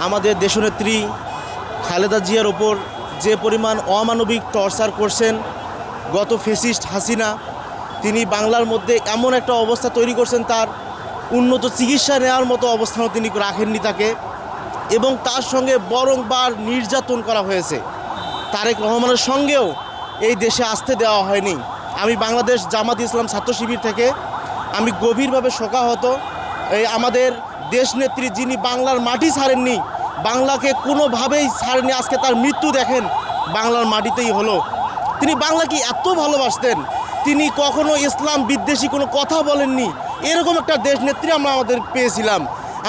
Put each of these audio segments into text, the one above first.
আমাদের দেশনেত্রী খালেদা জিয়ার ওপর যে পরিমাণ অমানবিক টর্চার করছেন গত ফ্যাসিস্ট হাসিনা, তিনি বাংলার মধ্যে এমন একটা অবস্থা তৈরি করছেন, তার উন্নত চিকিৎসা নেওয়ার মতো অবস্থানও তিনি রাখেননি তাকে, এবং তার সঙ্গে বারংবার নির্যাতন করা হয়েছে। তারেক রহমানের সঙ্গেও এই দেশে আসতে দেওয়া হয়নি। আমি বাংলাদেশ জামাত ইসলাম ছাত্র শিবির থেকে আমি গভীরভাবে শোকাহত। এই আমাদের দেশনেত্রী, যিনি বাংলার মাটি ছাড়েননি, বাংলাকে কোনোভাবেই ছাড়েননি, আজকে তার মৃত্যু দেখেন বাংলার মাটিতেই হলো। তিনি বাংলাকে এত ভালোবাসতেন, তিনি কখনো ইসলাম বিদ্বেষী কোনো কথা বলেননি। এরকম একটা দেশনেত্রী আমরা আমাদের পেয়েছিলাম।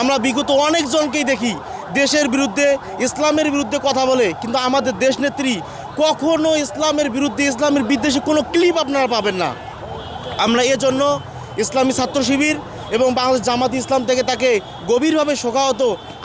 আমরা বিগত অনেকজনকেই দেখি দেশের বিরুদ্ধে, ইসলামের বিরুদ্ধে কথা বলে, কিন্তু আমাদের দেশনেত্রী কখনো ইসলামের বিরুদ্ধে, ইসলামের বিদ্বেষী কোনো ক্লিপ আপনারা পাবেন না। আমরা এজন্য ইসলামী ছাত্র শিবির এবং বাংলাদেশ জামাত ইসলাম থেকে তাকে গভীরভাবে শোকাহত।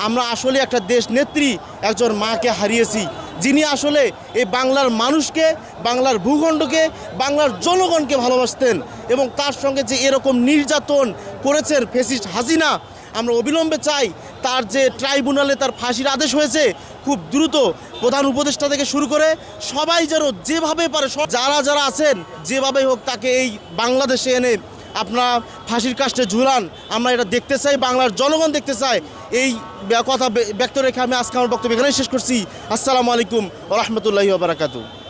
আমরা আসলে একটা দেশনেত্রী, একজন মাকে হারিয়েছি, যিনি আসলে এই বাংলার মানুষকে, বাংলার ভূখণ্ডকে, বাংলার জনগণকে ভালোবাসতেন, এবং তার সঙ্গে যে এরকম নির্যাতন করেছেন ফ্যাসিস্ট হাসিনা, আমরা অবিলম্বে চাই তার যে ট্রাইব্যুনালে তার ফাঁসির আদেশ হয়েছে, খুব দ্রুত প্রধান উপদেষ্টা থেকে শুরু করে সবাই যেন যেভাবে পারে, যারা যারা আছেন যেভাবে হোক তাকে এই বাংলাদেশে এনে আপনার ফাঁসির কাস্টে ঝুলান। আমরা এটা দেখতে চাই, বাংলার জনগণ দেখতে চায়। এই কথা ব্যক্ত রেখে আমি আজকে আমার বক্তব্য এখানেই শেষ করছি। আসসালামু আলাইকুম ওয়া রাহমাতুল্লাহি ওয়া বারাকাতুহু।